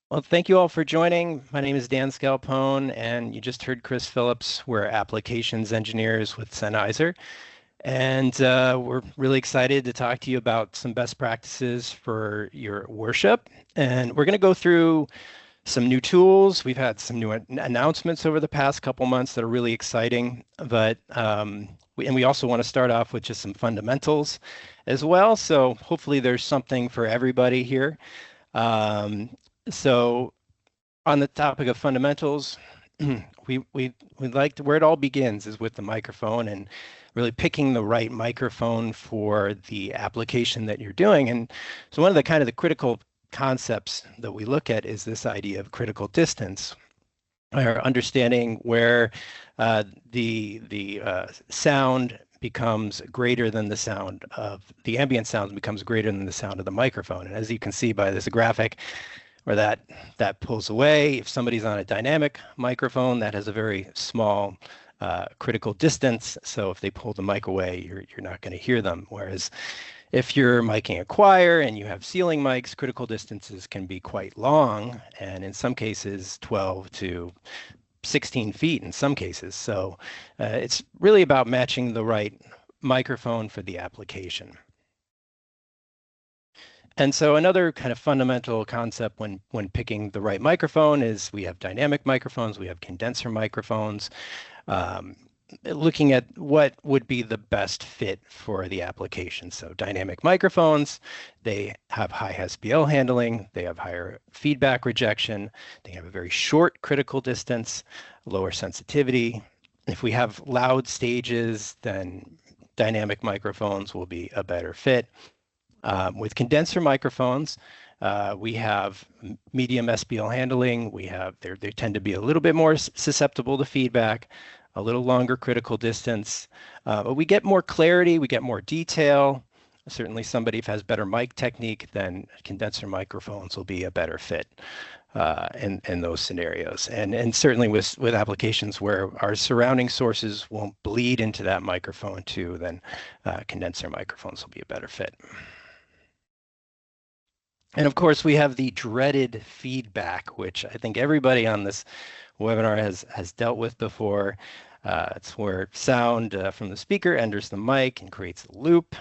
Well, thank you all for joining. My name is Dan Scalpone, and you just heard Chris Phillips. We're applications engineers with Sennheiser, and we're really excited to talk to you about some best practices for your worship. And we're going to go through some new tools. We've had some new announcements over the past couple months that are really exciting, but we also want to start off with just some fundamentals as well. So hopefully there's something for everybody here. Um, so on the topic of fundamentals, we like to, where it all begins is with the microphone and really picking the right microphone for the application that you're doing. And so one of the kind of the critical concepts that we look at is this idea of critical distance, or understanding where the sound becomes greater than the sound of the ambient sound becomes greater than the sound of the microphone. And as you can see by this graphic, where that pulls away. If somebody's on a dynamic microphone, that has a very small critical distance. So if they pull the mic away, you're not going to hear them. Whereas if you're miking a choir and you have ceiling mics, critical distances can be quite long, and in some cases 12 to 16 feet in some cases. So it's really about matching the right microphone for the application. And so another kind of fundamental concept when picking the right microphone is we have dynamic microphones, we have condenser microphones, um, looking at what would be the best fit for the application. So dynamic microphones, they have high SPL handling, they have higher feedback rejection, they have a very short critical distance, lower sensitivity. If we have loud stages, then dynamic microphones will be a better fit. With condenser microphones, we have medium SPL handling. They tend to be a little bit more susceptible to feedback, a little longer critical distance, but we get more clarity, we get more detail. Certainly somebody who has better mic technique, then condenser microphones will be a better fit in those scenarios. And certainly with applications where our surrounding sources won't bleed into that microphone too, then condenser microphones will be a better fit. And of course, we have the dreaded feedback, which I think everybody on this webinar has dealt with before. It's where sound from the speaker enters the mic and creates a loop.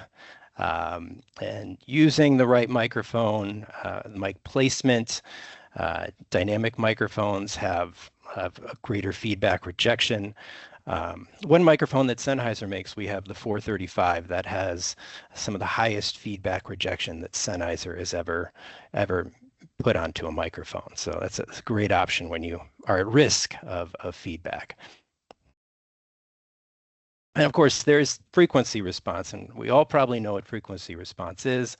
And using the right microphone, mic placement, dynamic microphones have a greater feedback rejection. One microphone that Sennheiser makes, we have the 435 that has some of the highest feedback rejection that Sennheiser has ever put onto a microphone. So that's a great option when you are at risk of feedback. And of course, there's frequency response, and we all probably know what frequency response is.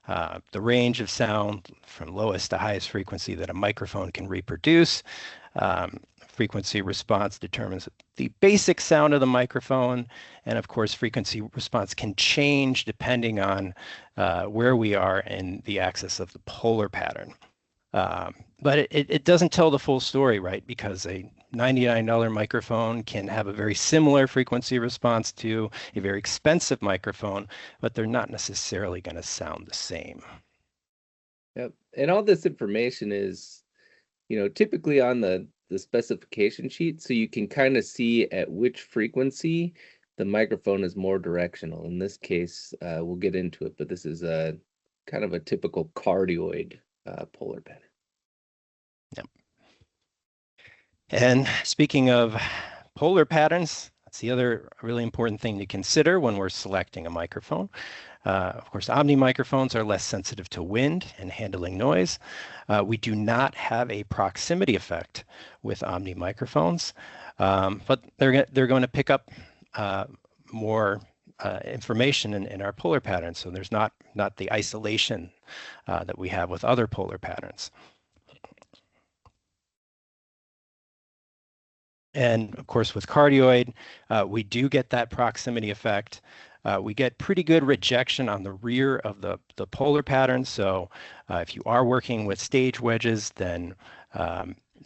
The range of sound from lowest to highest frequency that a microphone can reproduce. Frequency response determines the basic sound of the microphone. And of course, frequency response can change depending on where we are in the axis of the polar pattern. But it doesn't tell the full story, right? Because a $99 microphone can have a very similar frequency response to a very expensive microphone, but they're not necessarily going to sound the same. Yep. And all this information is, typically on the specification sheet, so you can kind of see at which frequency the microphone is more directional. In this case, we'll get into it, but this is a kind of a typical cardioid polar pattern. Yep. And speaking of polar patterns, that's the other really important thing to consider when we're selecting a microphone. Of course, Omni microphones are less sensitive to wind and handling noise. We do not have a proximity effect with Omni microphones, but they're going to pick up more information in our polar patterns. So there's not the isolation that we have with other polar patterns. And of course, with cardioid, we do get that proximity effect. We get pretty good rejection on the rear of the polar pattern. So if you are working with stage wedges, then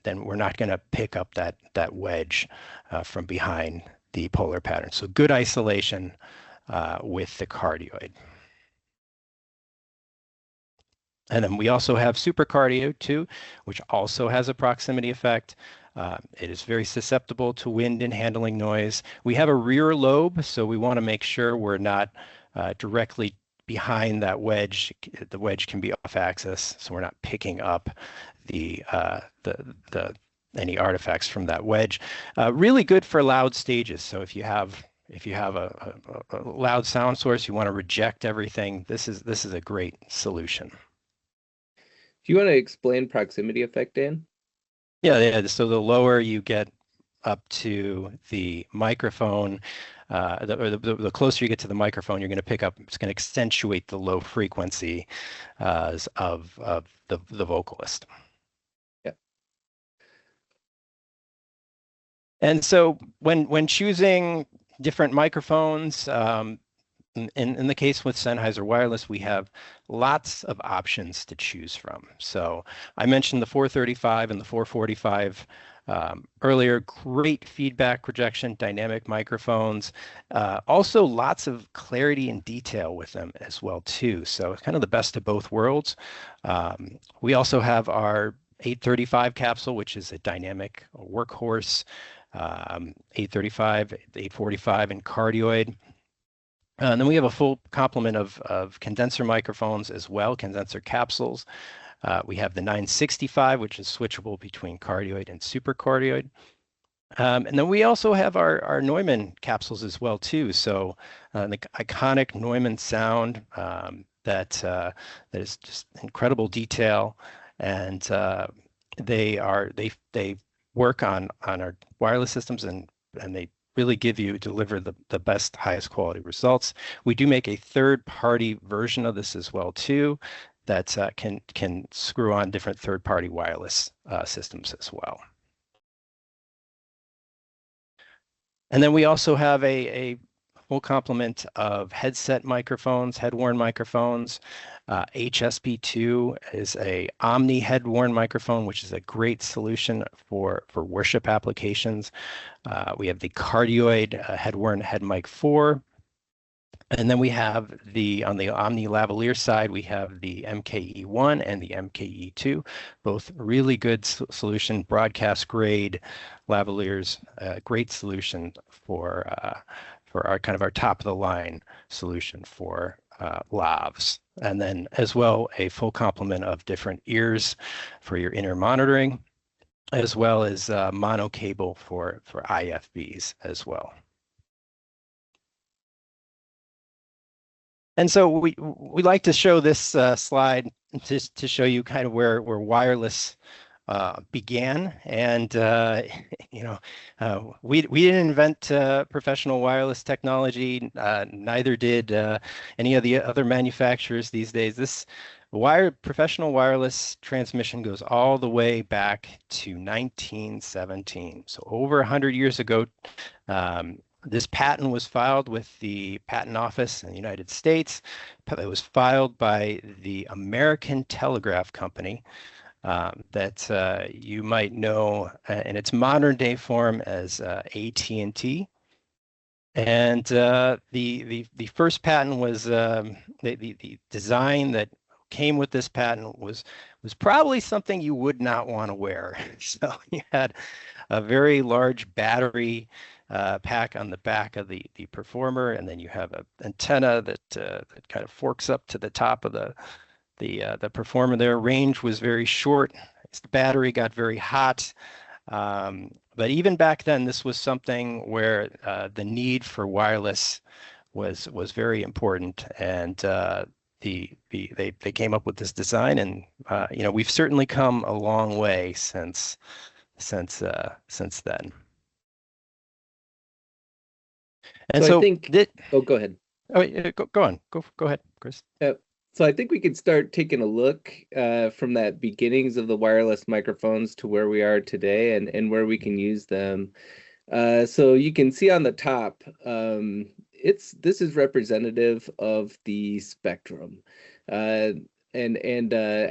we're not going to pick up that wedge from behind the polar pattern. So good isolation with the cardioid. And then we also have supercardio too, which also has a proximity effect. It is very susceptible to wind and handling noise. We have a rear lobe, so we want to make sure we're not directly behind that wedge. The wedge can be off axis, so we're not picking up the any artifacts from that wedge. Really good for loud stages. So if you have a loud sound source, you want to reject everything. This is a great solution. Do you want to explain proximity effect, Dan? Yeah. So the lower you get up to the microphone, the closer you get to the microphone, you're going to pick up. It's going to accentuate the low frequency of the vocalist. Yeah. And so when choosing different microphones, in the case with Sennheiser Wireless, we have lots of options to choose from. So I mentioned the 435 and the 445 earlier. Great feedback rejection, dynamic microphones. Also lots of clarity and detail with them as well too. So it's kind of the best of both worlds. We also have our 835 capsule, which is a dynamic workhorse. 835, 845, and cardioid. And then we have a full complement of condenser microphones as well, condenser capsules. We have the 965, which is switchable between cardioid and supercardioid. And then we also have our Neumann capsules as well too. So the iconic Neumann sound that is just incredible detail, and they work on our wireless systems, and they really deliver the best, highest quality results. We do make a third-party version of this as well too, that can screw on different third-party wireless systems as well. And then we also have a full complement of headset microphones, head-worn microphones. HSP2 is a omni head-worn microphone, which is a great solution for worship applications. We have the cardioid head-worn head mic 4. And then we have on the Omni lavalier side, we have the MKE1 and the MKE2, both really good solution, broadcast grade lavaliers, great solution for our kind of our top of the line solution for lavs. And then as well, a full complement of different ears for your inner monitoring, as well as mono cable for IFBs as well. And so we like to show this slide just to show you kind of where wireless began. And we didn't invent professional wireless technology. Neither did any of the other manufacturers these days. This professional wireless transmission goes all the way back to 1917. So over 100 years ago. This patent was filed with the Patent Office in the United States. It was filed by the American Telegraph Company that you might know in its modern day form as AT&T. And the first patent was the design that came with this patent was probably something you would not want to wear. So you had a very large battery pack on the back of the performer, and then you have an antenna that kind of forks up to the top of the performer. Their range was very short. The battery got very hot. But even back then, this was something where the need for wireless was very important, and they came up with this design, and we've certainly come a long way since then. And so I think. Oh, go ahead. Oh, go on. Go ahead, Chris. So I think we could start taking a look from that beginnings of the wireless microphones to where we are today and where we can use them. So you can see on the top, this is representative of the spectrum, and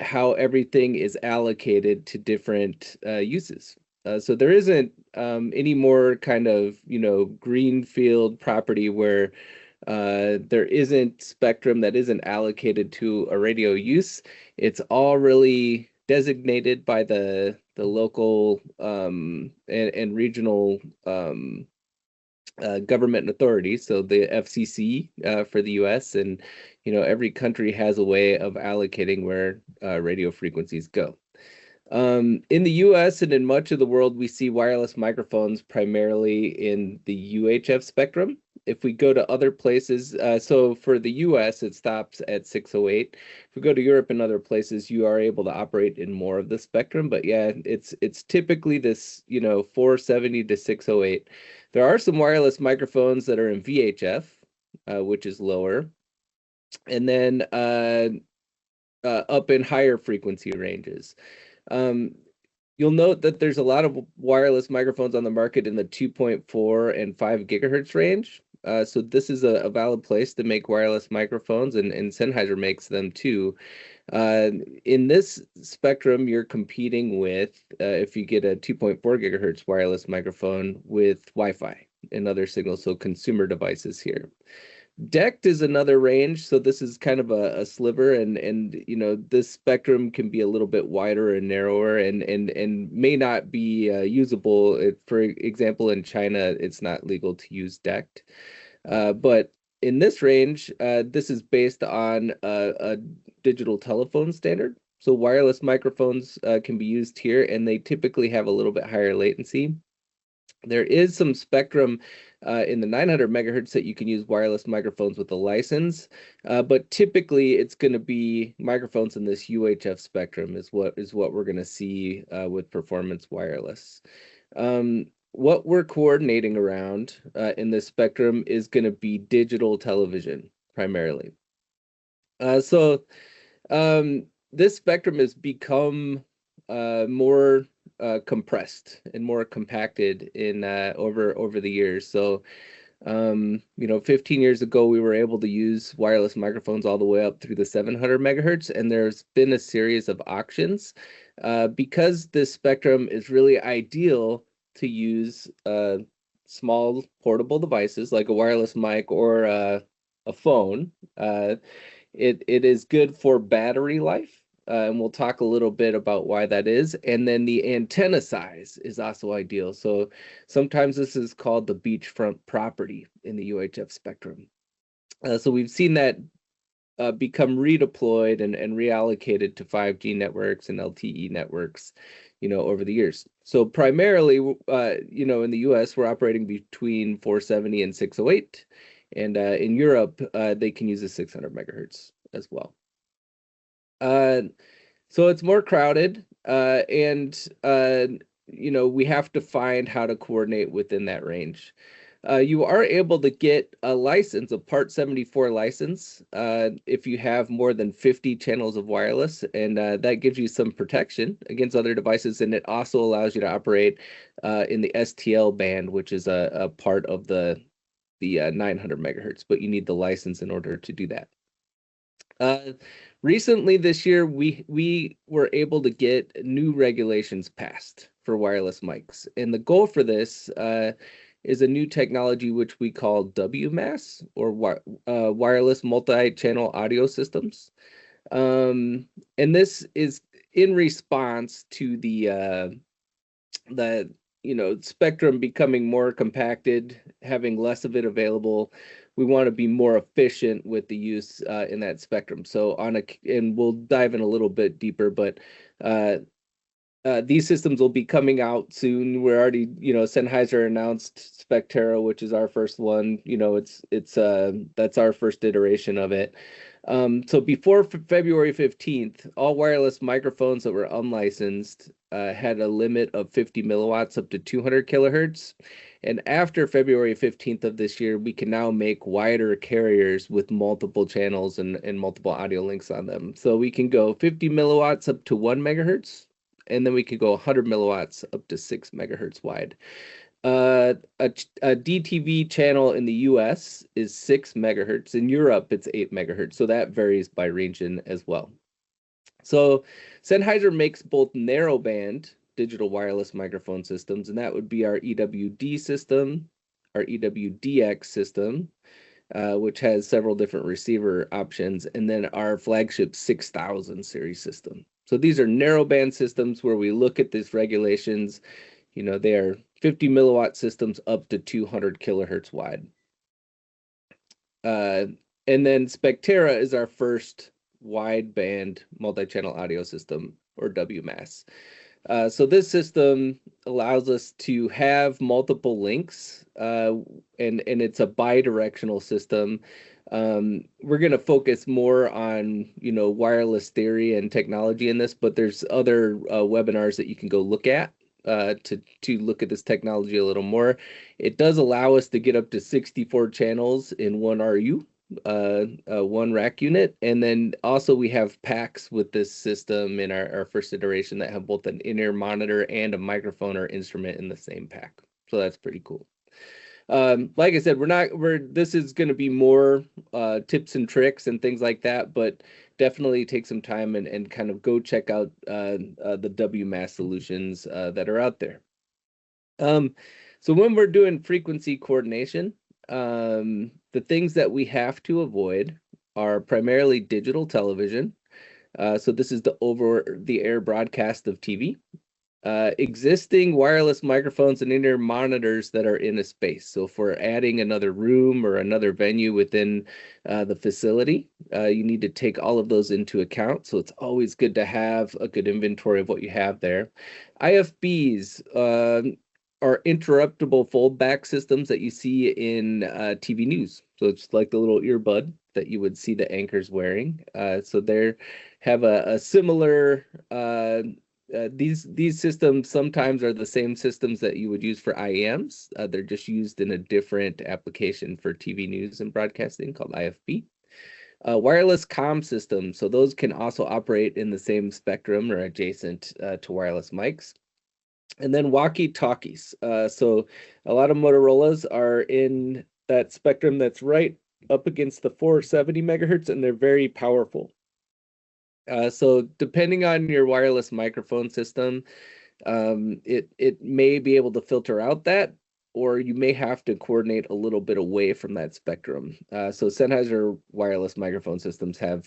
how everything is allocated to different uses. So there isn't any more kind of greenfield property where There isn't spectrum that isn't allocated to a radio use. It's all really designated by the local and regional government authorities, so the FCC for the U.S. And every country has a way of allocating where radio frequencies go. In the US and in much of the world, we see wireless microphones primarily in the UHF spectrum. If we go to other places, so for the US, it stops at 608. If we go to Europe and other places, you are able to operate in more of the spectrum. But yeah, it's typically this, 470 to 608. There are some wireless microphones that are in VHF, which is lower. And then up in higher frequency ranges. You'll note that there's a lot of wireless microphones on the market in the 2.4 and 5 gigahertz range. So this is a valid place to make wireless microphones, and Sennheiser makes them too. In this spectrum, you're competing with, if you get a 2.4 gigahertz wireless microphone, with Wi-Fi and other signals, so consumer devices here. DECT is another range, so this is kind of a sliver, and this spectrum can be a little bit wider and narrower, and may not be usable. For example, in China, it's not legal to use DECT, but in this range, this is based on a digital telephone standard. So wireless microphones can be used here, and they typically have a little bit higher latency. There is some spectrum in the 900 megahertz that you can use wireless microphones with a license, but typically it's going to be microphones in this UHF spectrum is what we're going to see with performance wireless. What we're coordinating around in this spectrum is going to be digital television primarily. So this spectrum has become more compressed and more compacted in over the years. So 15 years ago, we were able to use wireless microphones all the way up through the 700 megahertz, and there's been a series of auctions because this spectrum is really ideal to use small portable devices like a wireless mic or a phone. It is good for battery life. And we'll talk a little bit about why that is. And then the antenna size is also ideal. So sometimes this is called the beachfront property in the UHF spectrum. So we've seen that become redeployed and reallocated to 5G networks and LTE networks, over the years. So primarily, in the US, we're operating between 470 and 608. And in Europe, they can use the 600 megahertz as well. So it's more crowded, and we have to find how to coordinate within that range. You are able to get a license, a Part 74 license, if you have more than 50 channels of wireless, and that gives you some protection against other devices, and it also allows you to operate in the STL band, which is a part of the 900 megahertz, but you need the license in order to do that. Recently this year, we were able to get new regulations passed for wireless mics. And the goal for this is a new technology which we call WMAS, or wireless multi-channel audio systems. And this is in response to the spectrum becoming more compacted, having less of it available. We want to be more efficient with the use in that spectrum. So and we'll dive in a little bit deeper, but these systems will be coming out soon. We're already, Sennheiser announced Spectero, which is our first one. That's our first iteration of it. So before February 15th, all wireless microphones that were unlicensed had a limit of 50 milliwatts up to 200 kilohertz. And after February 15th of this year, we can now make wider carriers with multiple channels and multiple audio links on them. So we can go 50 milliwatts up to 1 megahertz, and then we could go 100 milliwatts up to 6 megahertz wide. A DTV channel in the US is 6 megahertz. In Europe, it's 8 megahertz. So that varies by region as well. So Sennheiser makes both narrowband digital wireless microphone systems, and that would be our EWD system, our EWDX system, which has several different receiver options, and then our flagship 6000 series system. So these are narrowband systems where we look at these regulations. They are 50 milliwatt systems up to 200 kilohertz wide. And then Spectera is our first wideband multi-channel audio system, or WMAS. So this system allows us to have multiple links, and it's a bi-directional system. We're going to focus more on wireless theory and technology in this, but there's other webinars that you can go look at to look at this technology a little more. It does allow us to get up to 64 channels in one RU. One rack unit, and then also we have packs with this system in our first iteration that have both an in-ear monitor and a microphone or instrument in the same pack. So that's pretty cool. Like I said, this is going to be more tips and tricks and things like that, but definitely take some time and kind of go check out the WMAS solutions that are out there. So when we're doing frequency coordination, the things that we have to avoid are primarily digital television. So this is the over-the-air broadcast of TV. Existing wireless microphones and in-ear monitors that are in a space. So if we're adding another room or another venue within the facility, you need to take all of those into account. So it's always good to have a good inventory of what you have there. IFBs are interruptible foldback systems that you see in TV news. So it's like the little earbud that you would see the anchors wearing. So they have a similar these systems sometimes are the same systems that you would use for IEMs. They're just used in a different application for TV news and broadcasting called IFB. Wireless comm systems, so those can also operate in the same spectrum or adjacent to wireless mics. And then walkie-talkies. So a lot of Motorola's are in that spectrum that's right up against the 470 megahertz, and they're very powerful. So depending on your wireless microphone system, it may be able to filter out that, or you may have to coordinate a little bit away from that spectrum. So Sennheiser wireless microphone systems have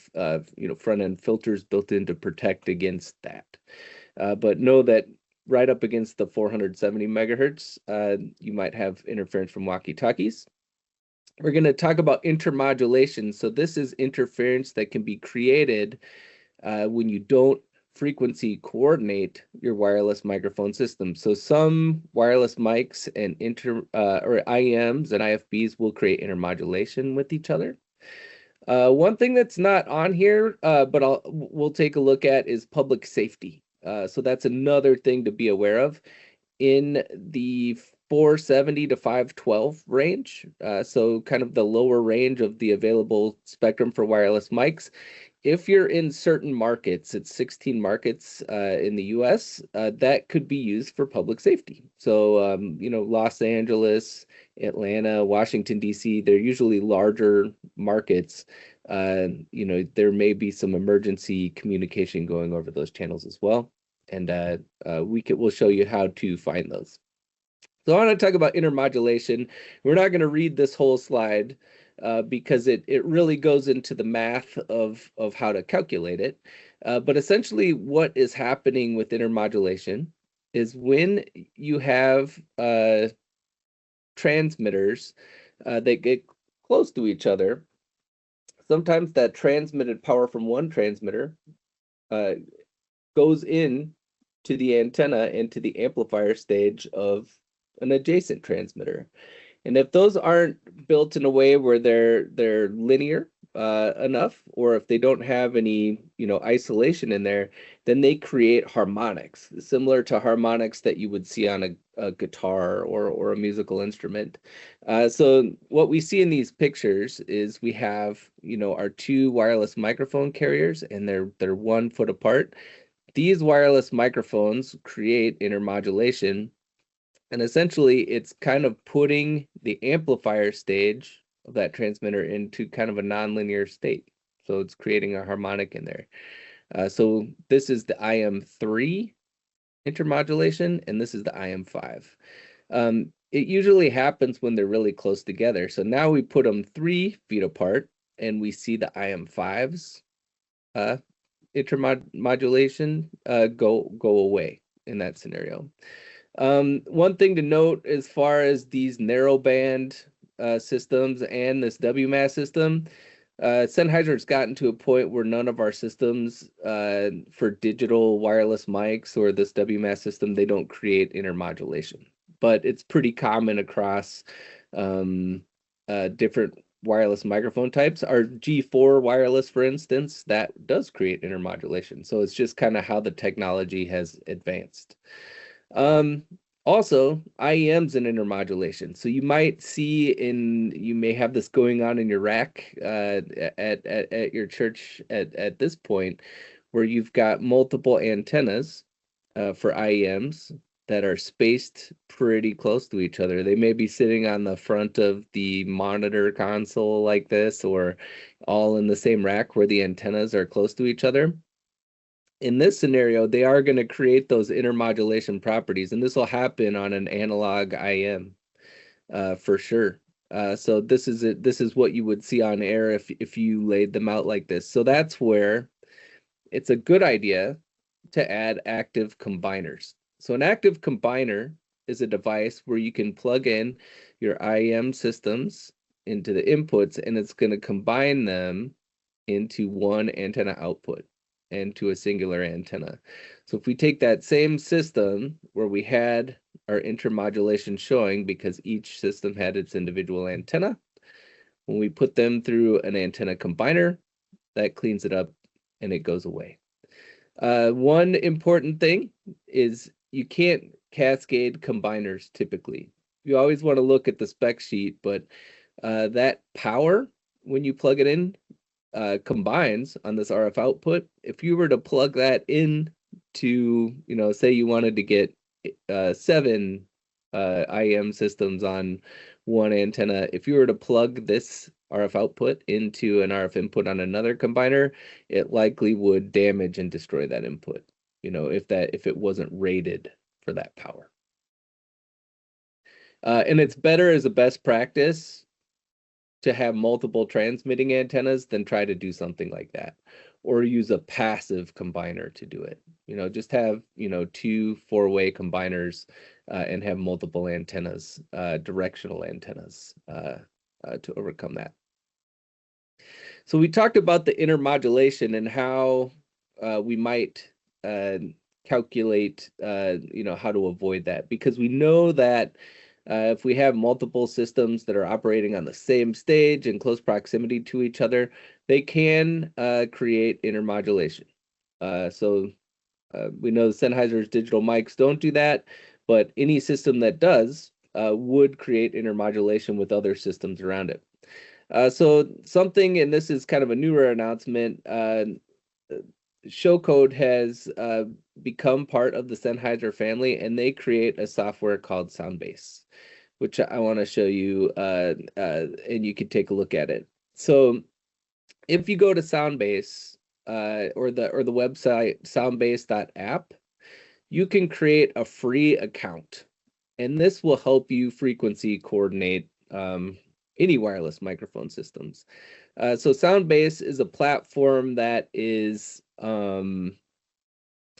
front-end filters built in to protect against that. But know that right up against the 470 megahertz, you might have interference from walkie-talkies. We're going to talk about intermodulation. So this is interference that can be created when you don't frequency coordinate your wireless microphone system. So some wireless mics and or IEMs and IFBs will create intermodulation with each other. One thing that's not on here, but we'll take a look at, is public safety. So that's another thing to be aware of in the 470 to 512 range. So kind of the lower range of the available spectrum for wireless mics. If you're in certain markets, it's 16 markets in the US, that could be used for public safety. So, Los Angeles, Atlanta, Washington, D.C., they're usually larger markets. There may be some emergency communication going over those channels as well. And we'll show you how to find those. So I want to talk about intermodulation. We're not going to read this whole slide because it really goes into the math of how to calculate it. But essentially what is happening with intermodulation is when you have transmitters that get close to each other, sometimes that transmitted power from one transmitter goes in to the antenna and to the amplifier stage of an adjacent transmitter. And if those aren't built in a way where they're linear enough, or if they don't have any isolation in there, then they create harmonics, similar to harmonics that you would see on a guitar or a musical instrument. So what we see in these pictures is we have our two wireless microphone carriers, and they're 1 foot apart. These wireless microphones create intermodulation. And essentially, it's kind of putting the amplifier stage of that transmitter into kind of a nonlinear state. So it's creating a harmonic in there. So this is the IM3 intermodulation, and this is the IM5. it usually happens when they're really close together. So now we put them 3 feet apart, and we see the IM5s intermodulation go away in that scenario. One thing to note as far as these narrowband systems and this WMAS system, Sennheiser's gotten to a point where none of our systems for digital wireless mics or this WMAS system, they don't create intermodulation. But it's pretty common across different wireless microphone types. Our G4 wireless, for instance, that does create intermodulation. So it's just kind of how the technology has advanced. Also, IEM's an intermodulation. So you might see you may have this going on in your rack at your church at this point, where you've got multiple antennas for IEMs that are spaced pretty close to each other. They may be sitting on the front of the monitor console like this, or all in the same rack where the antennas are close to each other. In this scenario, they are going to create those intermodulation properties, and this will happen on an analog IM for sure. So this is it. This is what you would see on air if you laid them out like this. So that's where it's a good idea to add active combiners. So an active combiner is a device where you can plug in your IM systems into the inputs, and it's going to combine them into one antenna output and to a singular antenna. So if we take that same system where we had our intermodulation showing because each system had its individual antenna, when we put them through an antenna combiner, that cleans it up and it goes away. One important thing is you can't cascade combiners typically. You always want to look at the spec sheet, but that power, when you plug it in, combines on this RF output. If you were to plug that in to, say you wanted to get 7 IM systems on one antenna, if you were to plug this RF output into an RF input on another combiner, it likely would damage and destroy that input, if it wasn't rated for that power. And it's better as a best practice to have multiple transmitting antennas than try to do something like that, or use a passive combiner to do it. Just have 2 4-way combiners and have multiple antennas, directional antennas, to overcome that. So we talked about the intermodulation and how we might calculate how to avoid that, because we know that if we have multiple systems that are operating on the same stage in close proximity to each other, they can create intermodulation. So we know the Sennheiser's digital mics don't do that, but any system that does would create intermodulation with other systems around it. So something, and this is kind of a newer announcement, Showcode has become part of the Sennheiser family, and they create a software called Soundbase, which I want to show you, and you can take a look at it. So if you go to Soundbase or the website soundbase.app, you can create a free account, and this will help you frequency coordinate any wireless microphone systems. So Soundbase is a platform that is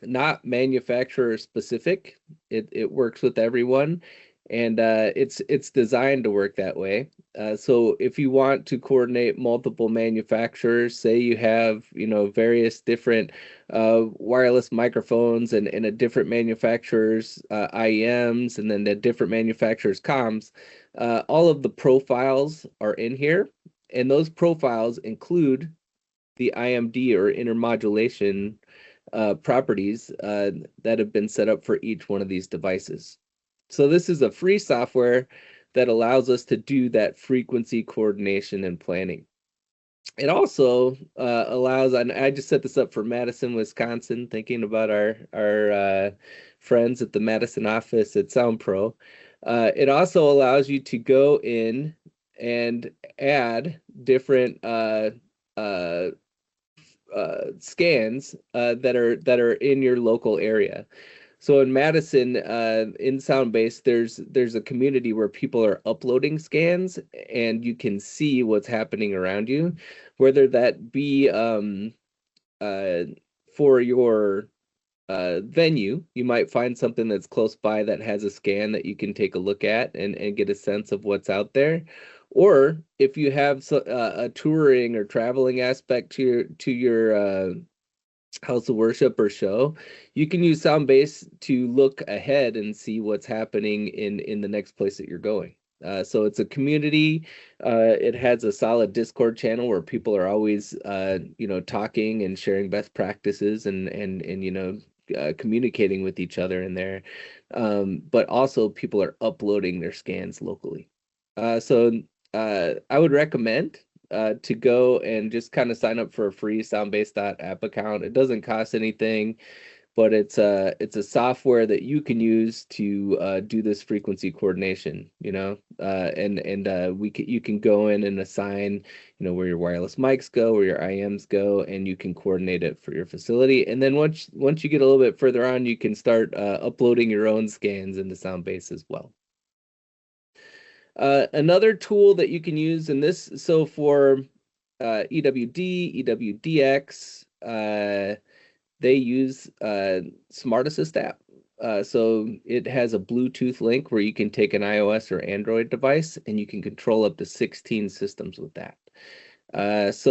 not manufacturer specific. It works with everyone, and it's designed to work that way. So if you want to coordinate multiple manufacturers, say you have various different wireless microphones and a different manufacturer's IEMs, and then the different manufacturers' comms, all of the profiles are in here, and those profiles include the IMD or intermodulation properties that have been set up for each one of these devices. So this is a free software that allows us to do that frequency coordination and planning. It also allows, and I just set this up for Madison, Wisconsin, thinking about our friends at the Madison office at SoundPro. It also allows you to go in and add different scans that are in your local area. So in Madison, in Soundbase, there's a community where people are uploading scans, and you can see what's happening around you, whether that be uh, for your venue. You might find something that's close by that has a scan that you can take a look at and get a sense of what's out there. Or if you have a touring or traveling aspect to your house of worship or show, you can use Soundbase to look ahead and see what's happening in the next place that you're going. So it's a community. It has a solid Discord channel where people are always, talking and sharing best practices and communicating with each other in there. But also people are uploading their scans locally. So I would recommend to go and just kind of sign up for a free Soundbase.app account. It doesn't cost anything, but it's a software that you can use to do this frequency coordination, you can go in and assign, where your wireless mics go, where your IMs go, and you can coordinate it for your facility. And then once you get a little bit further on, you can start uploading your own scans into Soundbase as well. Another tool that you can use in this, so for EWD, EWDX, they use Smart Assist app. So it has a Bluetooth link where you can take an iOS or Android device and you can control up to 16 systems with that. This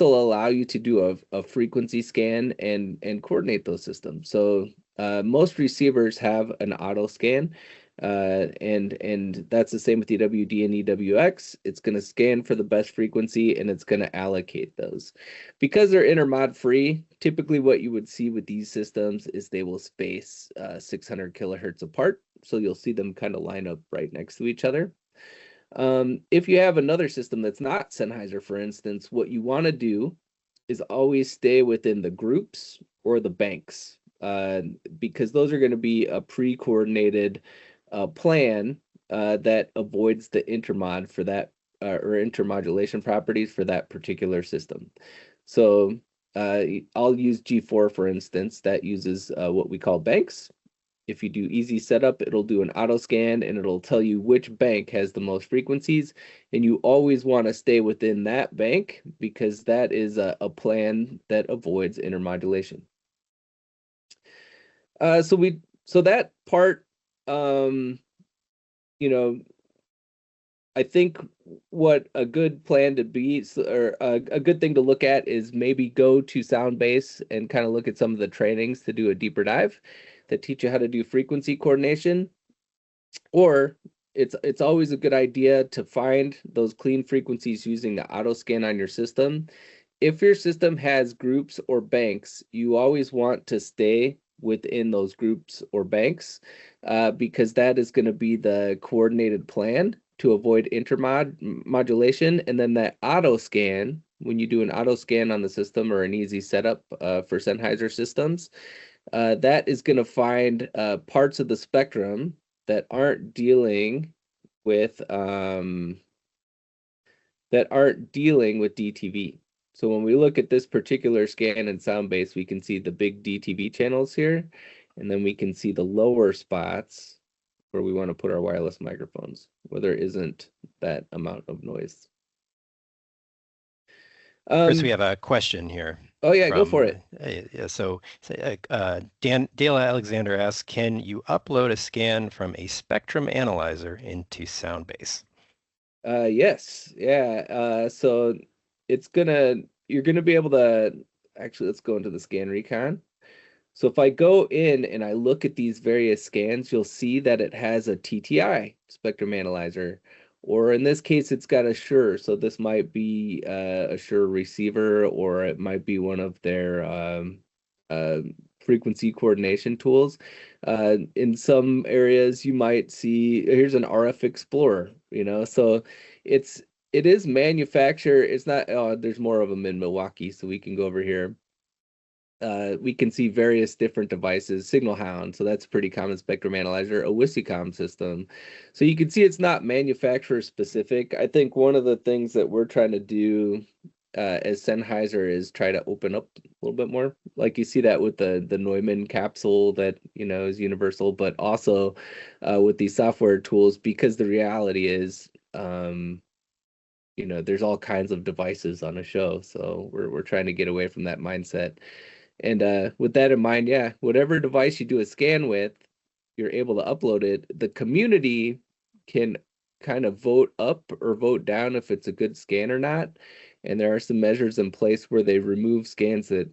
will allow you to do a frequency scan and coordinate those systems. So most receivers have an auto scan. And that's the same with EWD and EWX. It's going to scan for the best frequency and it's going to allocate those. Because they're intermod free, typically what you would see with these systems is they will space 600 kilohertz apart. So you'll see them kind of line up right next to each other. If you have another system that's not Sennheiser, for instance, what you want to do is always stay within the groups or the banks, because those are going to be a pre-coordinated plan that avoids the intermod for that or intermodulation properties for that particular system. So I'll use G4, for instance, that uses what we call banks. If you do easy setup, it'll do an auto scan and it'll tell you which bank has the most frequencies. And you always want to stay within that bank because that is a plan that avoids intermodulation. So that part, I think what a good plan to be, or a good thing to look at, is maybe go to Soundbase and kind of look at some of the trainings to do a deeper dive that teach you how to do frequency coordination. Or it's always a good idea to find those clean frequencies using the auto scan on your system. If your system has groups or banks, you always want to stay within those groups or banks because that is going to be the coordinated plan to avoid intermodulation. And then that auto scan, when you do an auto scan on the system or an easy setup for Sennheiser systems, that is going to find parts of the spectrum that aren't dealing with DTV. So when we look at this particular scan in Soundbase, we can see the big DTV channels here, and then we can see the lower spots where we want to put our wireless microphones, where there isn't that amount of noise. Chris, we have a question here. Oh yeah, go for it. Dale Alexander asks, can you upload a scan from a spectrum analyzer into Soundbase? Yes, yeah. So you're gonna be able to, actually, let's go into the scan recon. So if I go in and I look at these various scans, you'll see that it has a TTI spectrum analyzer, or in this case, it's got a Shure. So this might be a Shure receiver, or it might be one of their frequency coordination tools. In some areas, you might see, here's an RF Explorer, so it is manufactured. It's not, there's more of them in Milwaukee, so we can go over here. We can see various different devices, Signal Hound, so that's a pretty common spectrum analyzer, a Wisicom system. So you can see it's not manufacturer specific. I think one of the things that we're trying to do as Sennheiser is try to open up a little bit more. Like you see that with the Neumann capsule that, is universal, but also with these software tools, because the reality is, there's all kinds of devices on a show. So we're trying to get away from that mindset. And with that in mind, yeah, whatever device you do a scan with, you're able to upload it. The community can kind of vote up or vote down if it's a good scan or not. And there are some measures in place where they remove scans that,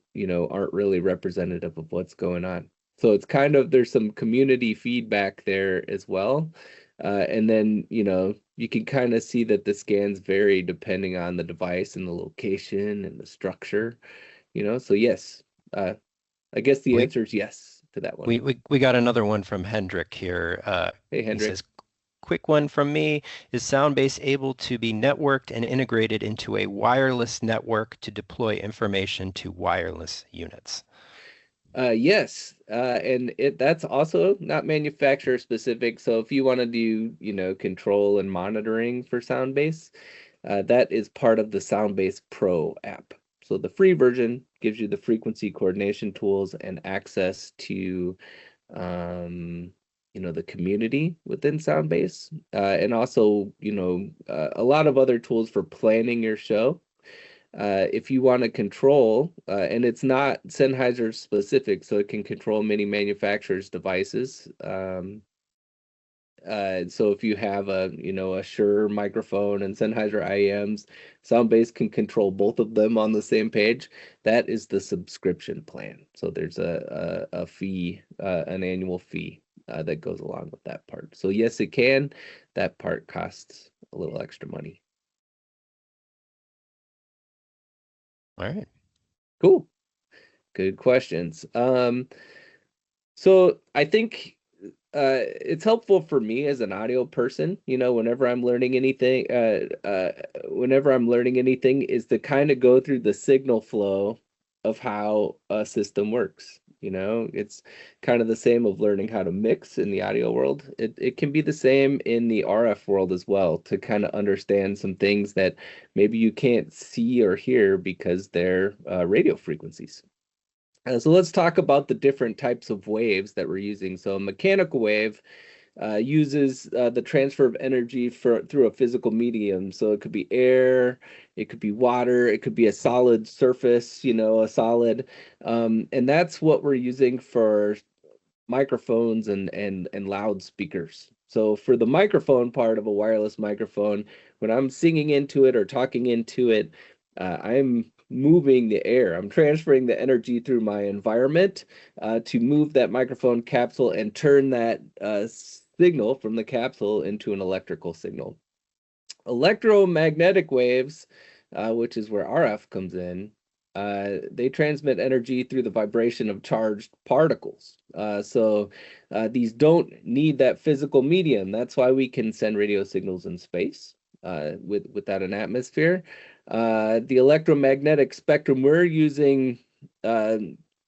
aren't really representative of what's going on. So it's kind of, there's some community feedback there as well. And then, you can kind of see that the scans vary depending on the device and the location and the structure, so yes, I guess the We answer is yes to that one. we got another one from Hendrik here. Hey, He Hendrik. says, quick one from me. Is Soundbase able to be networked and integrated into a wireless network to deploy information to wireless units? Yes, and that's also not manufacturer specific. So if you want to do, control and monitoring for Soundbase, that is part of the Soundbase Pro app. So the free version gives you the frequency coordination tools and access to, the community within Soundbase, and also, a lot of other tools for planning your show. If you want to control, and it's not Sennheiser specific, so it can control many manufacturers' devices. So if you have a Shure microphone and Sennheiser IEMs, Soundbase can control both of them on the same page. That is the subscription plan. So there's a fee, an annual fee that goes along with that part. So yes, it can. That part costs a little extra money. All right. Cool. Good questions. So I think it's helpful for me as an audio person, whenever I'm learning anything, is to kind of go through the signal flow of how a system works. It's kind of the same of learning how to mix in the audio world. It can be the same in the RF world as well, to kind of understand some things that maybe you can't see or hear because they're radio frequencies. So let's talk about the different types of waves that we're using. So a mechanical wave uses the transfer of energy through a physical medium. So it could be air, it could be water, it could be a solid surface, a solid. And that's what we're using for microphones and loudspeakers. So for the microphone part of a wireless microphone, when I'm singing into it or talking into it, I'm moving the air. I'm transferring the energy through my environment to move that microphone capsule and turn that signal from the capsule into an electrical signal. Electromagnetic waves, which is where RF comes in, they transmit energy through the vibration of charged particles. So these don't need that physical medium. That's why we can send radio signals in space without an atmosphere. The electromagnetic spectrum, we're using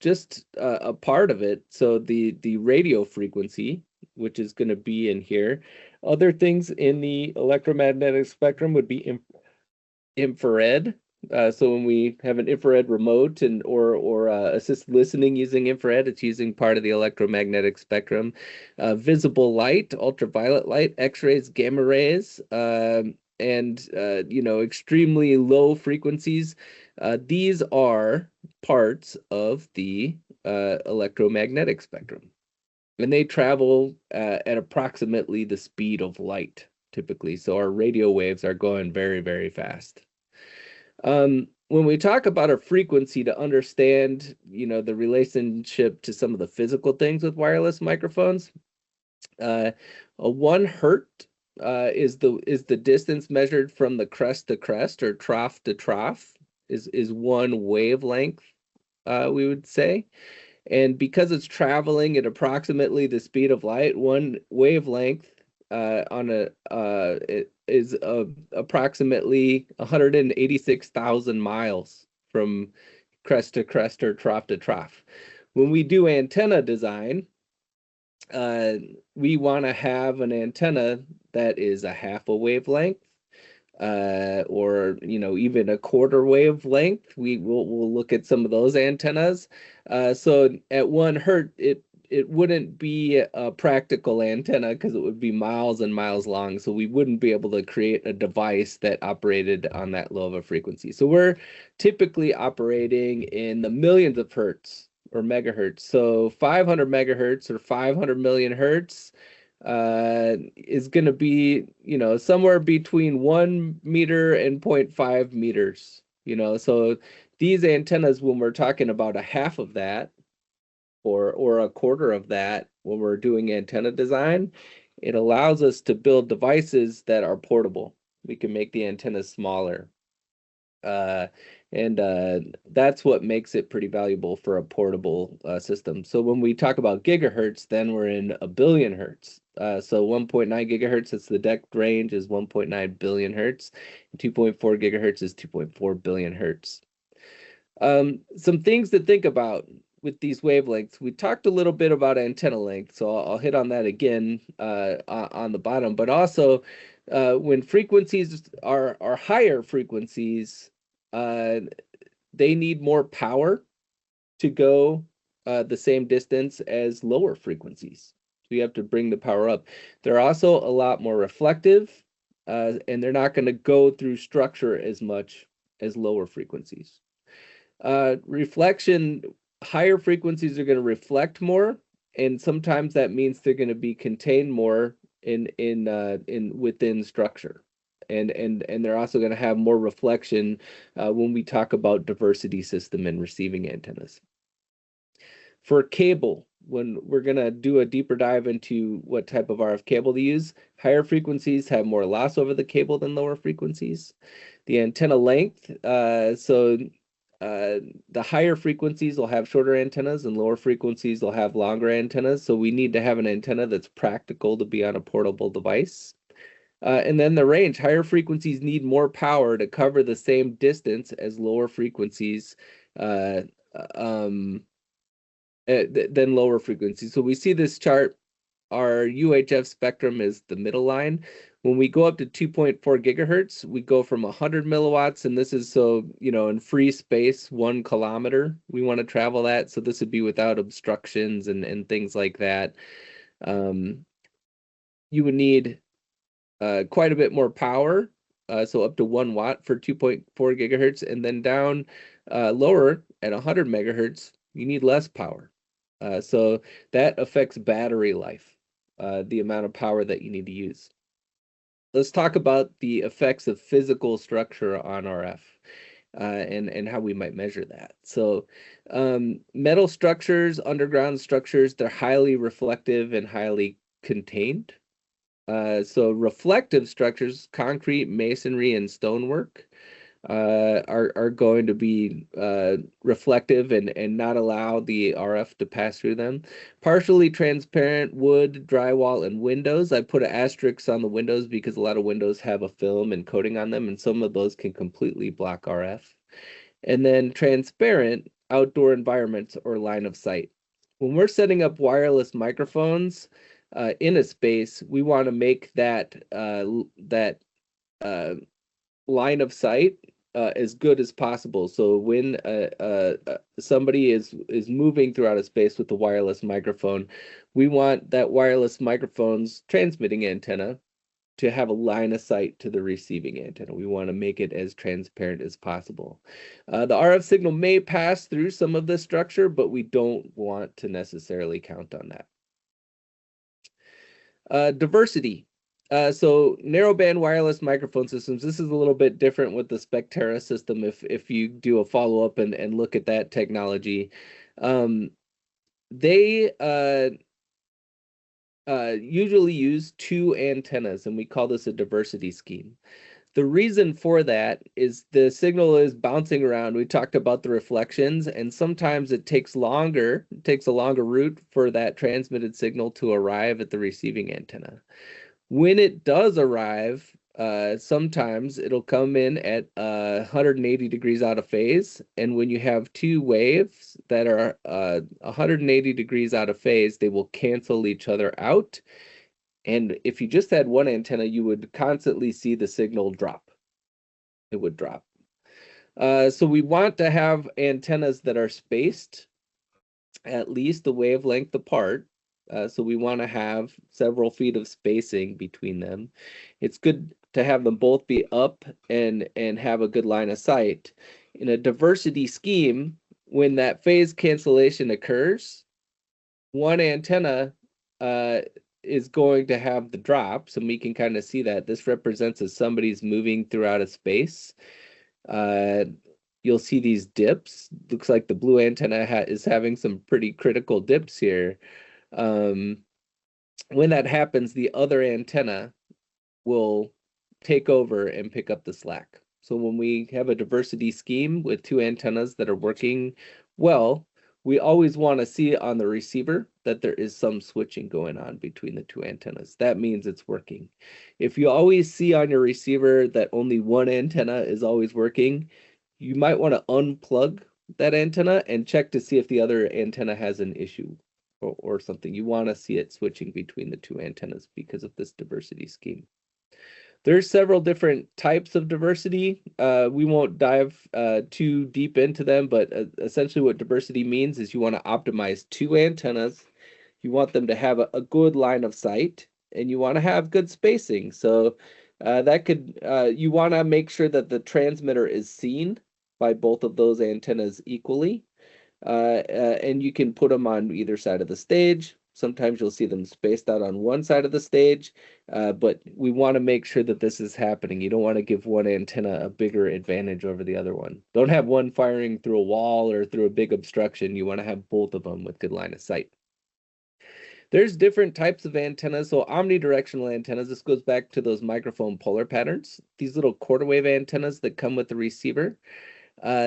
just a part of it. So the radio frequency, which is going to be in here. Other things in the electromagnetic spectrum would be infrared. So when we have an infrared remote or assist listening using infrared, it's using part of the electromagnetic spectrum. Visible light, ultraviolet light, X-rays, gamma rays, and extremely low frequencies. These are parts of the electromagnetic spectrum, and they travel at approximately the speed of light typically. So our radio waves are going very, very fast. When we talk about a frequency, to understand, the relationship to some of the physical things with wireless microphones, a 1 hertz is the distance measured from the crest to crest or trough to trough is one wavelength, we would say. And because it's traveling at approximately the speed of light, one wavelength it is approximately 186,000 miles from crest to crest or trough to trough. When we do antenna design, we want to have an antenna that is a half a wavelength. or even a quarter wavelength. We'll look at some of those antennas. So at 1 hertz, it wouldn't be a practical antenna because it would be miles and miles long. So we wouldn't be able to create a device that operated on that low of a frequency. So we're typically operating in the millions of hertz or megahertz. So 500 megahertz or 500 million hertz is going to be, somewhere between 1 meter and 0.5 meters. So these antennas, when we're talking about a half of that, or a quarter of that when we're doing antenna design, it allows us to build devices that are portable. We can make the antennas smaller. And that's what makes it pretty valuable for a portable system. So when we talk about gigahertz, then we're in a billion hertz. So 1.9 gigahertz, that's the depth range, is 1.9 billion hertz. And 2.4 gigahertz is 2.4 billion hertz. Some things to think about with these wavelengths. We talked a little bit about antenna length, so I'll hit on that again on the bottom. But also, when frequencies are higher frequencies, they need more power to go the same distance as lower frequencies. So you have to bring the power up. They're also a lot more reflective, and they're not going to go through structure as much as lower frequencies. Reflection, higher frequencies are going to reflect more, and sometimes that means they're going to be contained more in within structure, and they're also going to have more reflection when we talk about diversity system and receiving antennas. For cable, when we're going to do a deeper dive into what type of RF cable to use, higher frequencies have more loss over the cable than lower frequencies. The antenna length, the higher frequencies will have shorter antennas and lower frequencies will have longer antennas. So we need to have an antenna that's practical to be on a portable device. And then the range, higher frequencies need more power to cover the same distance as lower frequencies than lower frequencies. So we see this chart, our UHF spectrum is the middle line. When we go up to 2.4 gigahertz, we go from 100 milliwatts, and this is so, in free space, 1 kilometer, we want to travel that. So this would be without obstructions and things like that. You would need quite a bit more power, so up to 1 watt for 2.4 gigahertz, and then down lower at 100 megahertz, you need less power. So that affects battery life, the amount of power that you need to use. Let's talk about the effects of physical structure on RF and how we might measure that. So metal structures, underground structures, they're highly reflective and highly contained. So reflective structures, concrete, masonry, and stonework are going to be reflective and not allow the RF to pass through them. Partially transparent wood, drywall, and windows. I put an asterisk on the windows because a lot of windows have a film and coating on them, and some of those can completely block RF. And then transparent outdoor environments or line of sight. When we're setting up wireless microphones in a space, we want to make that line of sight as good as possible. So when somebody is moving throughout a space with the wireless microphone, we want that wireless microphone's transmitting antenna to have a line of sight to the receiving antenna. We want to make it as transparent as possible. The RF signal may pass through some of this structure, but we don't want to necessarily count on that. Diversity. So narrowband wireless microphone systems, this is a little bit different with the Spectera system if you do a follow-up and look at that technology. They usually use 2 antennas, and we call this a diversity scheme. The reason for that is the signal is bouncing around. We talked about the reflections, and sometimes it takes a longer route for that transmitted signal to arrive at the receiving antenna. When it does arrive, sometimes it'll come in at 180 degrees out of phase. And when you have 2 waves that are 180 degrees out of phase, they will cancel each other out. And if you just had 1 antenna, you would constantly see the signal drop. it would drop. So we want to have antennas that are spaced at least a wavelength apart. So we want to have several feet of spacing between them. It's good to have them both be up and have a good line of sight. In a diversity scheme, when that phase cancellation occurs, one antenna is going to have the drops, and we can kind of see that. This represents as somebody's moving throughout a space. You'll see these dips. Looks like the blue antenna is having some pretty critical dips here. When that happens, the other antenna will take over and pick up the slack. So when we have a diversity scheme with two antennas that are working well, we always want to see on the receiver that there is some switching going on between the two antennas. That means it's working. If you always see on your receiver that only one antenna is always working, you might want to unplug that antenna and check to see if the other antenna has an issue or something. You want to see it switching between the two antennas because of this diversity scheme. There's several different types of diversity. We won't dive too deep into them, but essentially what diversity means is you want to optimize two antennas. You want them to have a good line of sight, and you want to have good spacing. So that could you want to make sure that the transmitter is seen by both of those antennas equally. And you can put them on either side of the stage. Sometimes you'll see them spaced out on one side of the stage, but we want to make sure that this is happening. You don't want to give one antenna a bigger advantage over the other one. Don't have one firing through a wall or through a big obstruction. You want to have both of them with good line of sight. There's different types of antennas. So omnidirectional antennas, this goes back to those microphone polar patterns. These little quarter wave antennas that come with the receiver.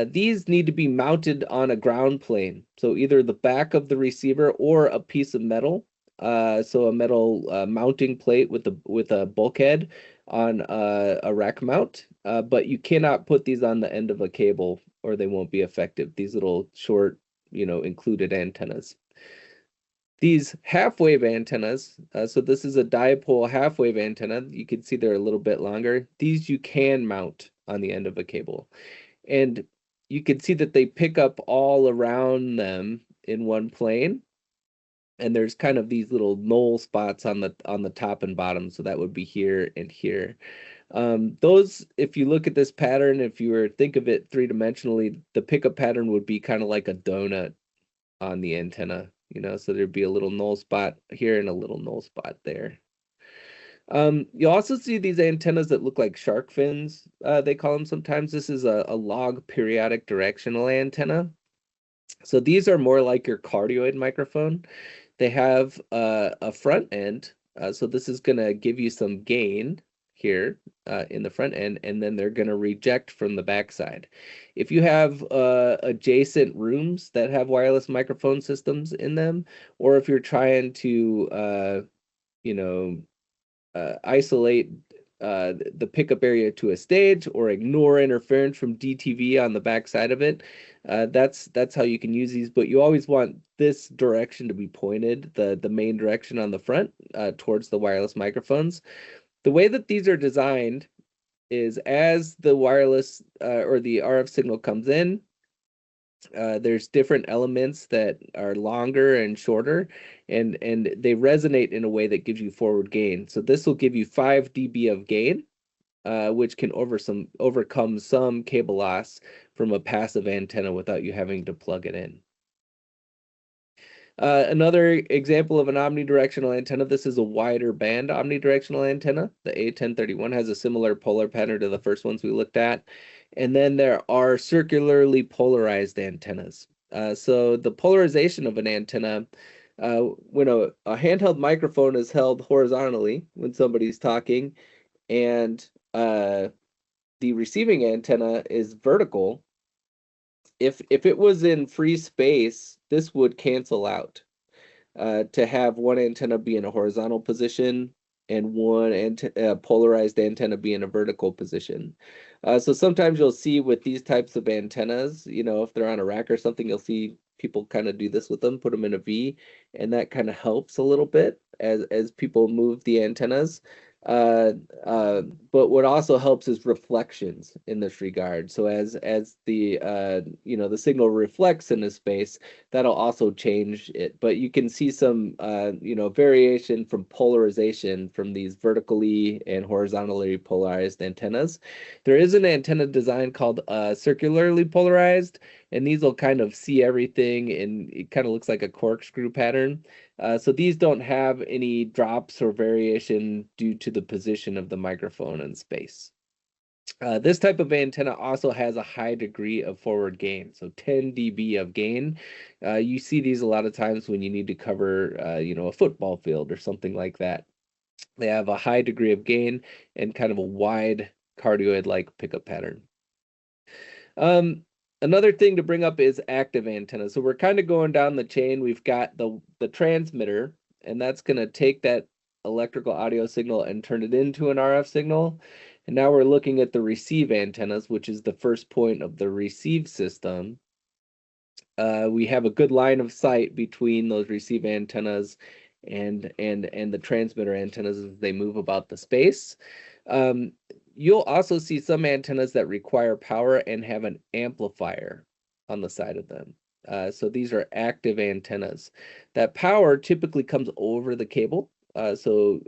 These need to be mounted on a ground plane. So either the back of the receiver or a piece of metal. So a metal mounting plate with a bulkhead on a rack mount. But you cannot put these on the end of a cable or they won't be effective. These little short, included antennas. These half-wave antennas, so this is a dipole half-wave antenna. You can see they're a little bit longer. These you can mount on the end of a cable. And you can see that they pick up all around them in one plane. And there's kind of these little null spots on the top and bottom. So that would be here and here. Those, if you look at this pattern, if you were think of it three-dimensionally, the pickup pattern would be kind of like a donut on the antenna, so there'd be a little null spot here and a little null spot there. You also see these antennas that look like shark fins, they call them sometimes. This is a log periodic directional antenna. So these are more like your cardioid microphone. They have a front end, so this is going to give you some gain here in the front end, and then they're going to reject from the backside. If you have adjacent rooms that have wireless microphone systems in them, or if you're trying to, isolate the pickup area to a stage or ignore interference from DTV on the backside of it, that's how you can use these. But you always want this direction to be pointed, the main direction on the front towards the wireless microphones. The way that these are designed is as the wireless or the RF signal comes in, there's different elements that are longer and shorter, and they resonate in a way that gives you forward gain. So this will give you 5 dB of gain, which can overcome some cable loss from a passive antenna without you having to plug it in. Another example of an omnidirectional antenna, this is a wider band omnidirectional antenna. The A1031 has a similar polar pattern to the first ones we looked at. And then there are circularly polarized antennas. So the polarization of an antenna, when a handheld microphone is held horizontally when somebody's talking, and the receiving antenna is vertical, if it was in free space, this would cancel out. To have one antenna be in a horizontal position and one polarized antenna be in a vertical position. So sometimes you'll see with these types of antennas, if they're on a rack or something, you'll see people kind of do this with them, put them in a V, and that kind of helps a little bit as people move the antennas. Uh, but what also helps is reflections in this regard. So as the the signal reflects in a space, that'll also change it. But you can see some variation from polarization from these vertically and horizontally polarized antennas. There is an antenna design called circularly polarized, and these will kind of see everything, and it kind of looks like a corkscrew pattern. So these don't have any drops or variation due to the position of the microphone in space. This type of antenna also has a high degree of forward gain, so 10 dB of gain. You see these a lot of times when you need to cover, a football field or something like that. They have a high degree of gain and kind of a wide cardioid-like pickup pattern. Another thing to bring up is active antennas. So we're kind of going down the chain. We've got the transmitter, and that's going to take that electrical audio signal and turn it into an RF signal. And now we're looking at the receive antennas, which is the first point of the receive system. We have a good line of sight between those receive antennas and the transmitter antennas as they move about the space. You'll also see some antennas that require power and have an amplifier on the side of them. So these are active antennas. That power typically comes over the cable. So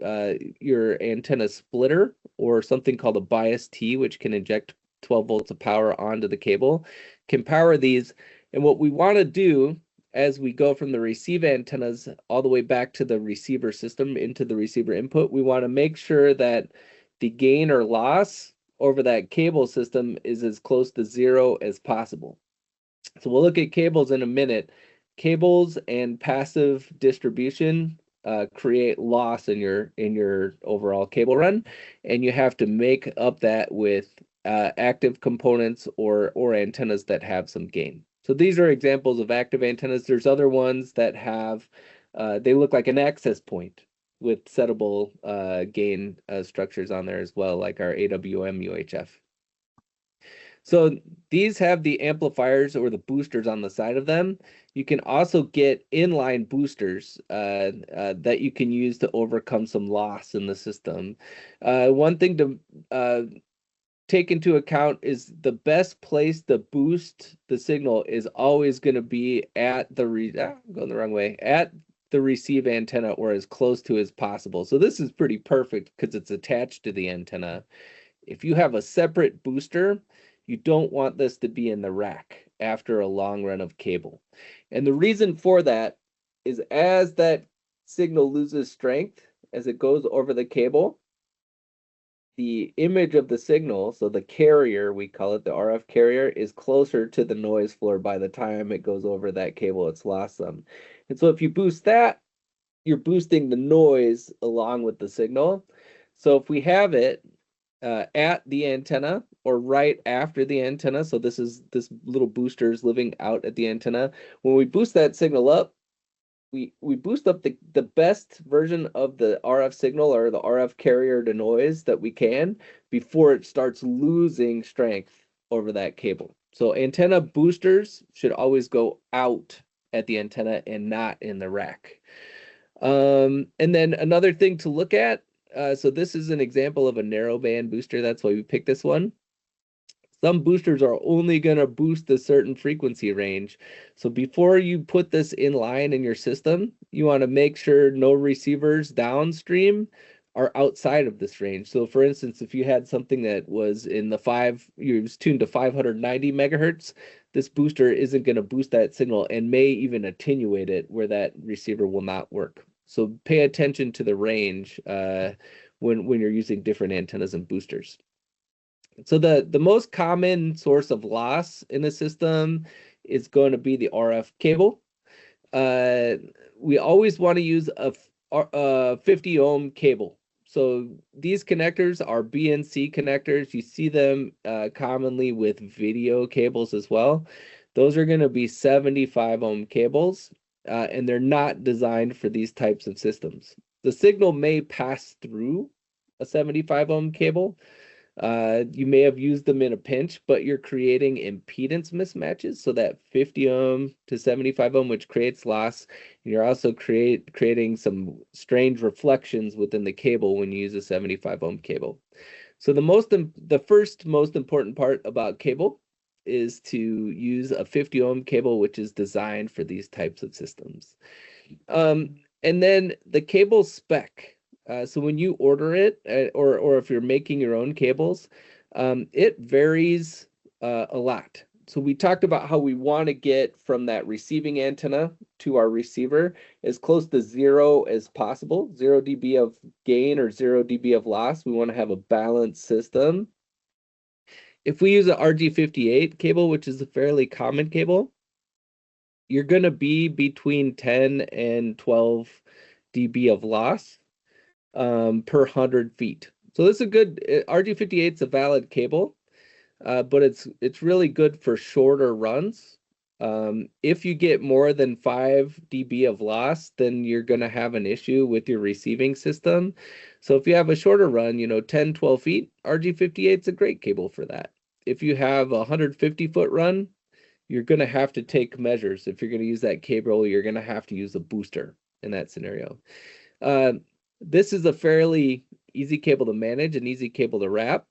your antenna splitter or something called a bias T, which can inject 12 volts of power onto the cable, can power these. And what we want to do as we go from the receive antennas all the way back to the receiver system into the receiver input, we want to make sure that the gain or loss over that cable system is as close to zero as possible. So we'll look at cables in a minute. Cables and passive distribution create loss in your overall cable run, and you have to make up that with active components or antennas that have some gain. So these are examples of active antennas. There's other ones that have they look like an access point with settable gain structures on there as well, like our AWM UHF. So these have the amplifiers or the boosters on the side of them. You can also get inline boosters that you can use to overcome some loss in the system. One thing to take into account is the best place to boost the signal is always going to be at the I'm going the wrong way, at the receive antenna or as close to as possible. So this is pretty perfect because it's attached to the antenna. If you have a separate booster, you don't want this to be in the rack after a long run of cable. And the reason for that is as that signal loses strength, as it goes over the cable, the image of the signal, so the carrier, we call it the RF carrier, is closer to the noise floor by the time it goes over that cable. It's lost some. And so if you boost that, you're boosting the noise along with the signal. So if we have it at the antenna or right after the antenna, so this little booster is living out at the antenna. When we boost that signal up, we boost up the best version of the RF signal or the RF carrier to noise that we can before it starts losing strength over that cable. So antenna boosters should always go out at the antenna and not in the rack. And then another thing to look at, so this is an example of a narrowband booster. That's why we picked this one. Some boosters are only going to boost a certain frequency range. So before you put this in line in your system, you want to make sure no receivers downstream are outside of this range. So for instance, if you had something that was in the you was tuned to 590 megahertz, this booster isn't going to boost that signal and may even attenuate it where that receiver will not work. So pay attention to the range when you're using different antennas and boosters. So the most common source of loss in a system is going to be the RF cable. We always want to use a 50 ohm cable. So these connectors are BNC connectors. You see them commonly with video cables as well. Those are going to be 75 ohm cables, and they're not designed for these types of systems. The signal may pass through a 75 ohm cable, You may have used them in a pinch, but you're creating impedance mismatches. So that 50 ohm to 75 ohm, which creates loss. And you're also creating some strange reflections within the cable when you use a 75 ohm cable. So the first most important part about cable is to use a 50 ohm cable, which is designed for these types of systems. And then the cable spec. So when you order it, or if you're making your own cables, it varies a lot. So we talked about how we want to get from that receiving antenna to our receiver as close to zero as possible, 0 dB of gain or 0 dB of loss. We want to have a balanced system. If we use an RG58 cable, which is a fairly common cable, you're going to be between 10 and 12 dB of loss per 100 feet. So this is a good, RG58 is a valid cable, but it's really good for shorter runs. If you get more than 5 dB of loss, then you're going to have an issue with your receiving system. So if you have a shorter run, 10, 12 feet, RG58 is a great cable for that. If you have a 150-foot run, you're going to have to take measures. If you're going to use that cable, you're going to have to use a booster in that scenario. This is a fairly easy cable to manage, an easy cable to wrap.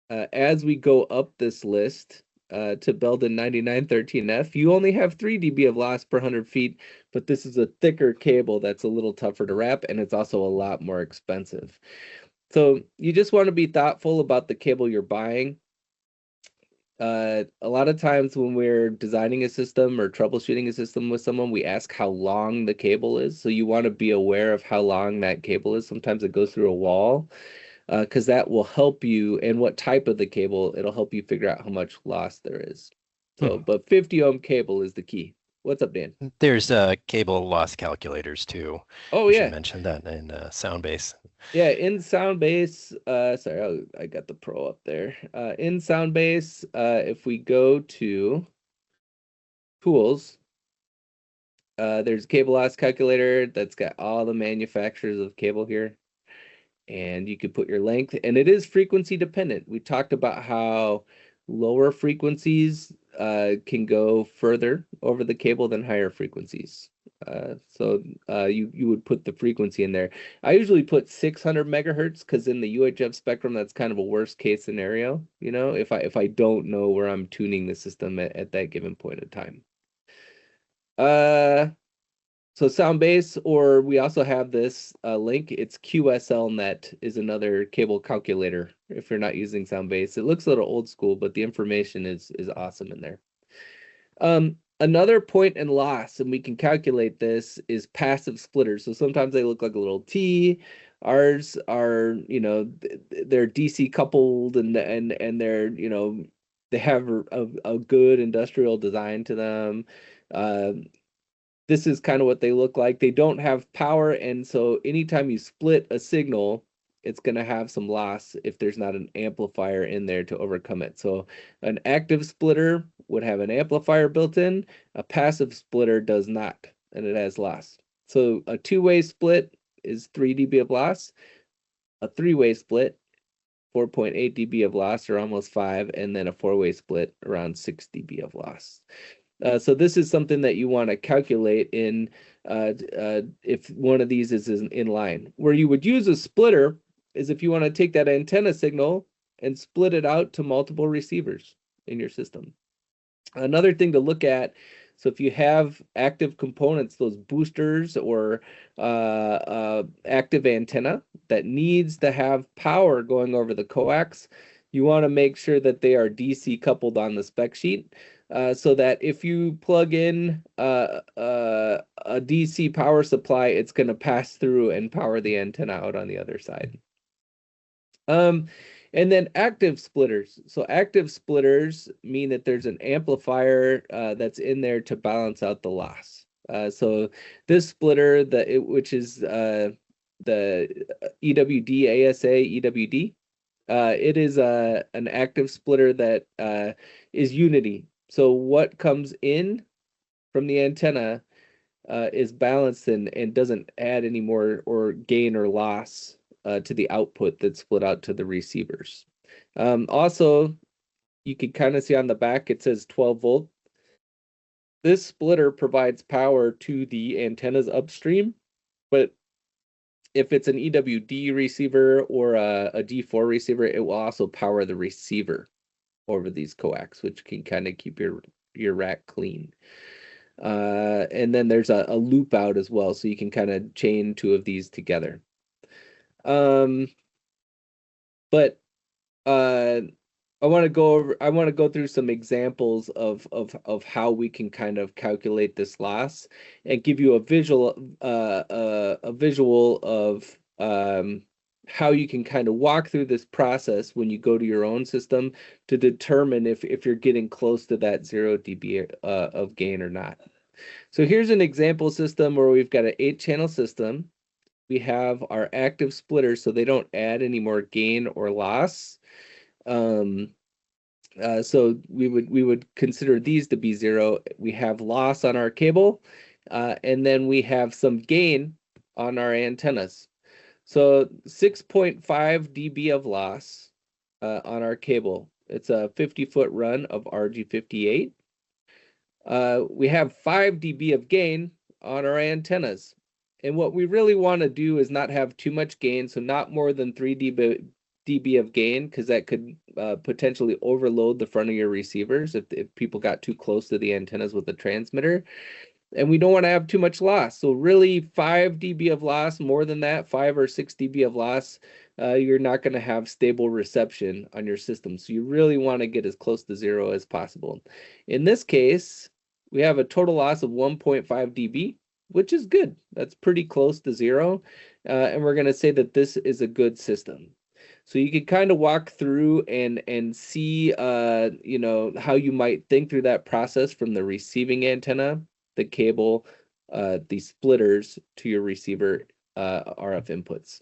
As we go up this list to Belden 9913F, you only have 3 dB of loss per 100 feet, but this is a thicker cable that's a little tougher to wrap, and it's also a lot more expensive. So you just want to be thoughtful about the cable you're buying. A lot of times when we're designing a system or troubleshooting a system with someone, we ask how long the cable is. So you want to be aware of how long that cable is. Sometimes it goes through a wall, because that will help you, and what type of the cable, it'll help you figure out how much loss there is. So, Hmm. but 50 ohm cable is the key. What's up, Dan? There's cable loss calculators too. Oh We should yeah. mention that in Soundbase. Yeah, in Soundbase, sorry, I got the Pro up there. In Soundbase, if we go to tools, there's a cable loss calculator that's got all the manufacturers of cable here. And you could put your length, and it is frequency dependent. We talked about how lower frequencies can go further over the cable than higher frequencies. So you would put the frequency in there. I usually put 600 megahertz because in the UHF spectrum, that's kind of a worst case scenario, if I don't know where I'm tuning the system at that given point in time. So Soundbase, or we also have this link. It's QSLNet is another cable calculator if you're not using Soundbase. It looks a little old school, but the information is awesome in there. Another point and loss, and we can calculate this, is passive splitters. So sometimes they look like a little T. Ours are, they're DC coupled, and they're, they have a good industrial design to them. This is kind of what they look like. They don't have power, and so anytime you split a signal, it's going to have some loss if there's not an amplifier in there to overcome it. So an active splitter would have an amplifier built in. A passive splitter does not, and it has loss. So a two-way split is 3 dB of loss. A three-way split, 4.8 dB of loss, or almost 5, and then a four-way split, around 6 dB of loss. So this is something that you want to calculate in if one of these is in line. Where you would use a splitter is if you want to take that antenna signal and split it out to multiple receivers in your system. Another thing to look at, so if you have active components, those boosters or active antenna that needs to have power going over the coax, you want to make sure that they are DC coupled on the spec sheet. So that if you plug in a DC power supply, it's going to pass through and power the antenna out on the other side. And then active splitters. So active splitters mean that there's an amplifier that's in there to balance out the loss. So this splitter, which is the EWD, ASA, EWD, it is an active splitter that is unity. So what comes in from the antenna is balanced and doesn't add any more or gain or loss to the output that's split out to the receivers. Also, you can kind of see on the back, it says 12 volt. This splitter provides power to the antennas upstream, but if it's an EWD receiver or a D4 receiver, it will also power the receiver over these coax, which can kind of keep your rack clean. And then there's a loop out as well, so you can kind of chain two of these together. But I want to go through some examples of how we can kind of calculate this loss and give you a visual of how you can kind of walk through this process when you go to your own system to determine if you're getting close to that 0 dB of gain or not. So here's an example system where we've got an 8-channel system. We have our active splitters so they don't add any more gain or loss. So we would consider these to be 0. We have loss on our cable, and then we have some gain on our antennas. So 6.5 dB of loss on our cable. It's a 50-foot run of RG58. We have 5 dB of gain on our antennas. And what we really want to do is not have too much gain, so not more than 3 dB of gain, because that could potentially overload the front of your receivers if people got too close to the antennas with the transmitter. And we don't want to have too much loss. So really 5 dB of loss, more than that, 5 or 6 dB of loss, you're not going to have stable reception on your system. So you really want to get as close to 0 as possible. In this case, we have a total loss of 1.5 dB, which is good. That's pretty close to 0. And we're going to say that this is a good system. So you can kind of walk through and see, you know, how you might think through that process from the receiving antenna, the cable, the splitters to your receiver RF inputs.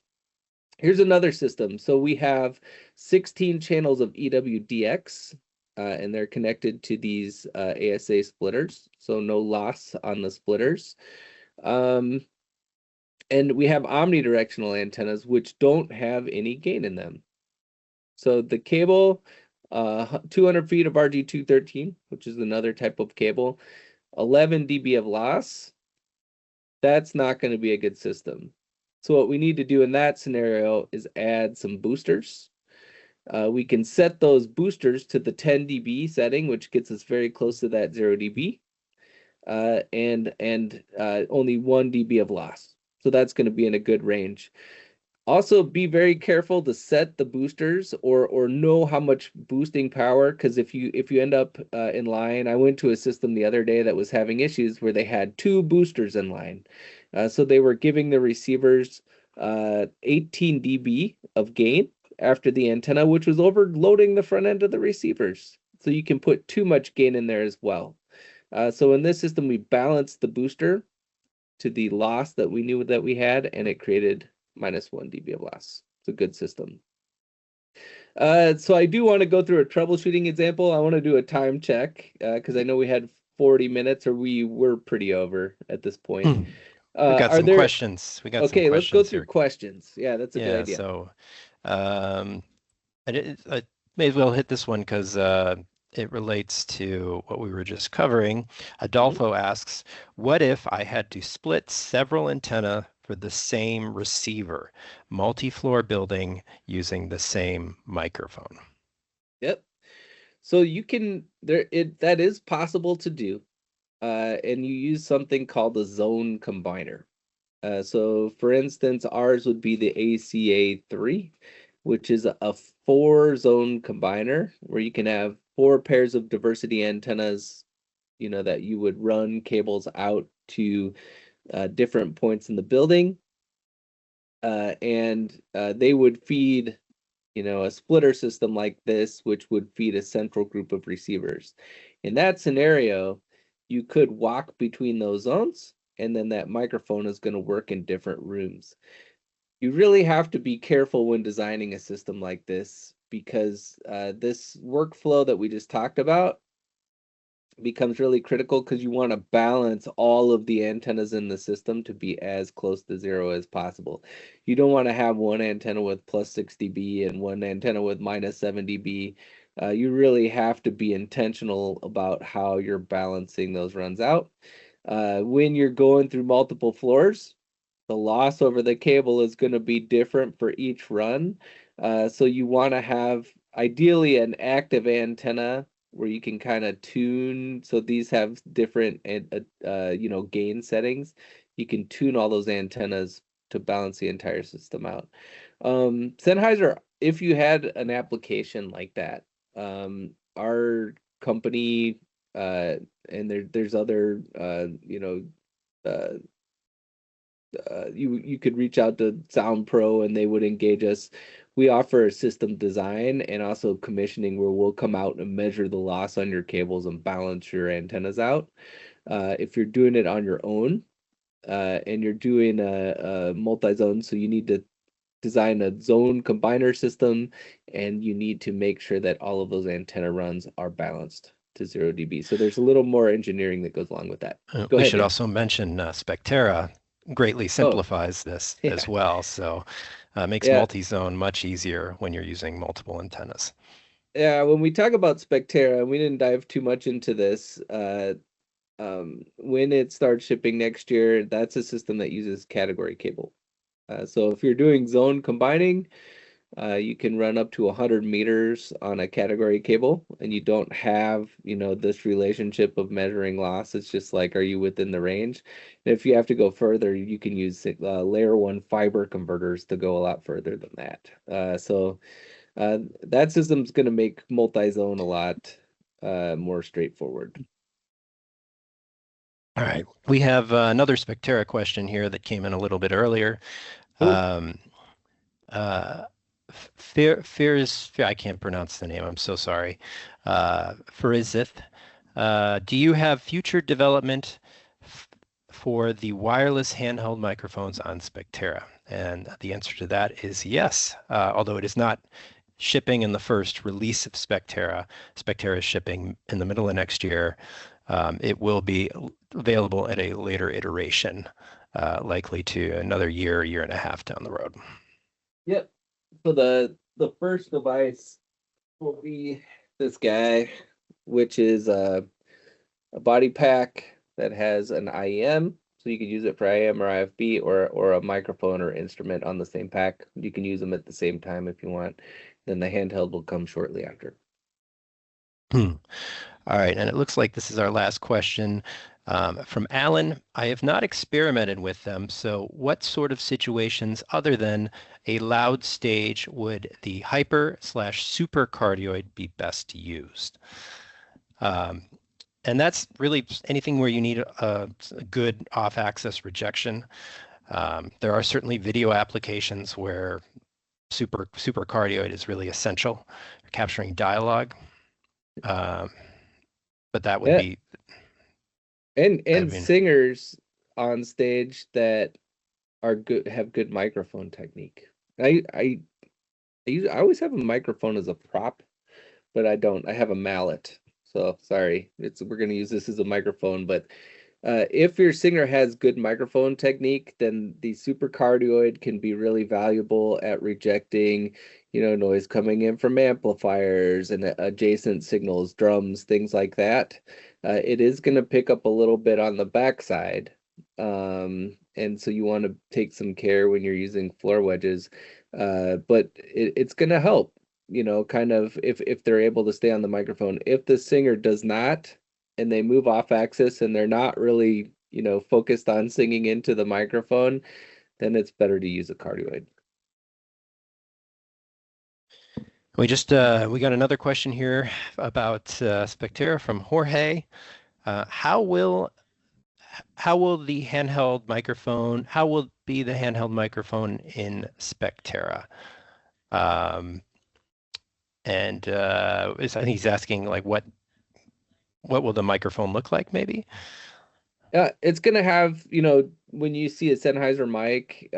Here's another system. So we have 16 channels of EWDX, and they're connected to these ASA splitters, so no loss on the splitters. And we have omnidirectional antennas, which don't have any gain in them. So the cable, 200 feet of RG213, which is another type of cable, 11 dB of loss. That's not going to be a good system. So what we need to do in that scenario is add some boosters. We can set those boosters to the 10 dB setting, which gets us very close to that 0 dB, and only 1 dB of loss. So that's going to be in a good range. Also, be very careful to set the boosters or know how much boosting power, because if you end up in line, I went to a system the other day that was having issues where they had 2 boosters in line. So they were giving the receivers 18 dB of gain after the antenna, which was overloading the front end of the receivers. So you can put too much gain in there as well. So in this system, we balanced the booster to the loss that we knew that we had, and it created minus 1 dB of loss. It's a good system. So I do want to go through a troubleshooting example. I want to do a time check because I know we had 40 minutes, or we were pretty over at this point. We've got some questions. We got some questions. Okay, let's go through questions. Yeah, that's a good idea. So I may as well hit this one because it relates to what we were just covering. Adolfo asks, what if I had to split several antenna for the same receiver, multi-floor building using the same microphone? Yep. So you can, that is possible to do. And you use something called a zone combiner. So for instance, ours would be the ACA3, which is a 4-zone combiner where you can have 4 pairs of diversity antennas, you know, that you would run cables out to different points in the building. And they would feed, you know, a splitter system like this, which would feed a central group of receivers. In that scenario, you could walk between those zones, and then that microphone is going to work in different rooms. You really have to be careful when designing a system like this, because this workflow that we just talked about becomes really critical because you want to balance all of the antennas in the system to be as close to zero as possible. You don't want to have one antenna with plus 6 dB and one antenna with minus 7 dB. You really have to be intentional about how you're balancing those runs out. When you're going through multiple floors, the loss over the cable is going to be different for each run. So you want to have ideally an active antenna where you can kind of tune. So these have different, gain settings. You can tune all those antennas to balance the entire system out. Sennheiser, if you had an application like that, our company, and there's other, uh, you could reach out to SoundPro and they would engage us. We offer system design and also commissioning where we'll come out and measure the loss on your cables and balance your antennas out. If you're doing it on your own, and you're doing a multi-zone, so you need to design a zone combiner system and you need to make sure that all of those antenna runs are balanced to 0 dB. So there's a little more engineering that goes along with that. Go We ahead, should Dan. also mention Spectera greatly Oh, simplifies this yeah. as well. So makes Yeah. multi-zone much easier when you're using multiple antennas. Yeah, when we talk about Spectera, we didn't dive too much into this. When it starts shipping next year, that's a system that uses category cable. So if you're doing zone combining, you can run up to 100 meters on a category cable, and you don't have, this relationship of measuring loss. It's just like, are you within the range? And if you have to go further, you can use layer one fiber converters to go a lot further than that. That system's going to make multi-zone a lot more straightforward. All right. We have another Spectera question here that came in a little bit earlier. Oh, Um, uh, I can't pronounce the name. I'm so sorry. Farizith, do you have future development for the wireless handheld microphones on Spectera? And the answer to that is yes, although it is not shipping in the first release of Spectera. Spectera is shipping in the middle of next year. It will be available at a later iteration, likely to another year and a half down the road. yep. So the first device will be this guy, which is a body pack that has an IEM, so you can use it for IEM or IFB or a microphone or instrument on the same pack. You can use them at the same time if you want. Then the handheld will come shortly after. All right, and it looks like this is our last question from Alan. I have not experimented with them, so what sort of situations other than a loud stage would the hyper/super cardioid be best used? Um, and that's really anything where you need a good off-axis rejection. There are certainly video applications where super cardioid is really essential, capturing dialogue. Um, but that would Yeah, be, I and mean, singers on stage that are good have good microphone technique. I always have a microphone as a prop, but I don't. I have a mallet. So sorry. We're gonna use this as a microphone, but if your singer has good microphone technique, then the supercardioid can be really valuable at rejecting, noise coming in from amplifiers and adjacent signals, drums, things like that. It is going to pick up a little bit on the backside. And so you want to take some care when you're using floor wedges. But it's going to help, kind of if they're able to stay on the microphone. If the singer does not, and they move off axis and they're not really, focused on singing into the microphone, then it's better to use a cardioid. we got another question here about Spectera from Jorge. Uh, how will how will the handheld microphone, how will be the handheld microphone in Spectera? Um, and I think he's asking like what will the microphone look like maybe? It's gonna have, when you see a Sennheiser mic,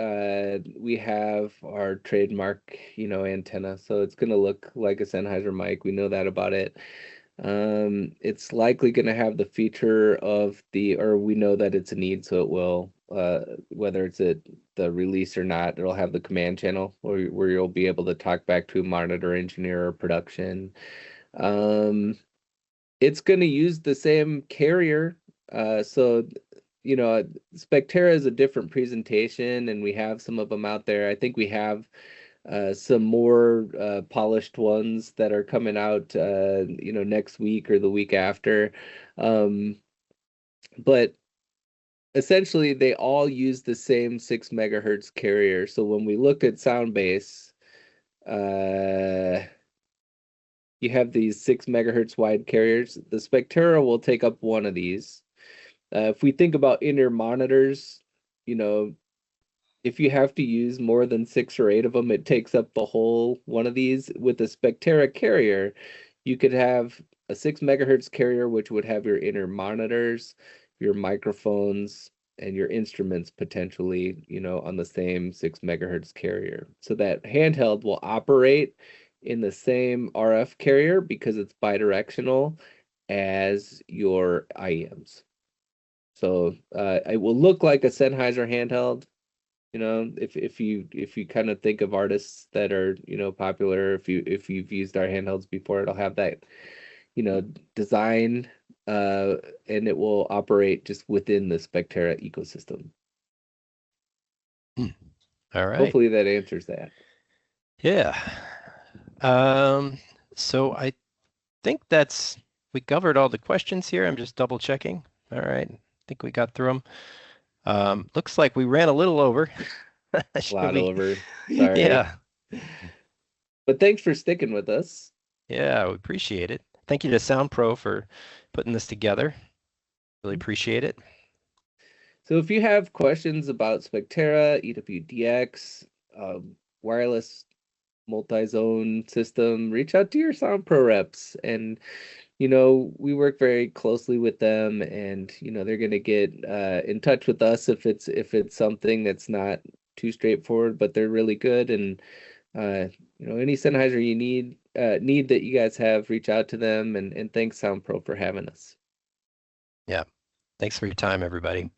we have our trademark, antenna. So it's gonna look like a Sennheiser mic. We know that about it. It's likely going to have the feature of or we know that it's a need, so it will, whether it's at the release or not, it'll have the command channel where you'll be able to talk back to a monitor engineer or production. It's going to use the same carrier. So, Spectera is a different presentation, and we have some of them out there. I think we have some more polished ones that are coming out, next week or the week after. But essentially, they all use the same 6 megahertz carrier. So when we looked at Soundbase, you have these 6 megahertz wide carriers. The Spectera will take up one of these. If we think about in-ear monitors, you know, if you have to use more than 6 or 8 of them, it takes up the whole one of these. With a Spectera carrier, you could have a 6 megahertz carrier, which would have your in-ear monitors, your microphones, and your instruments potentially, on the same 6 megahertz carrier. So that handheld will operate in the same RF carrier because it's bidirectional as your IEMs. So it will look like a Sennheiser handheld. If you kind of think of artists that are, popular, if you've used our handhelds before, it'll have that, design, and it will operate just within the Spectera ecosystem. All right. Hopefully that answers that. Yeah. So I think we covered all the questions here. I'm just double checking. All right. I think we got through them. Looks like we ran a little over. A lot over. Sorry. Yeah. But thanks for sticking with us. Yeah, we appreciate it. Thank you to SoundPro for putting this together. Really appreciate it. So if you have questions about Spectera, EWDX, wireless multi-zone system, reach out to your SoundPro reps. And, we work very closely with them, and, they're going to get in touch with us if it's something that's not too straightforward, but they're really good. And, any Sennheiser you need that you guys have, reach out to them. And thanks SoundPro for having us. Yeah. Thanks for your time, everybody.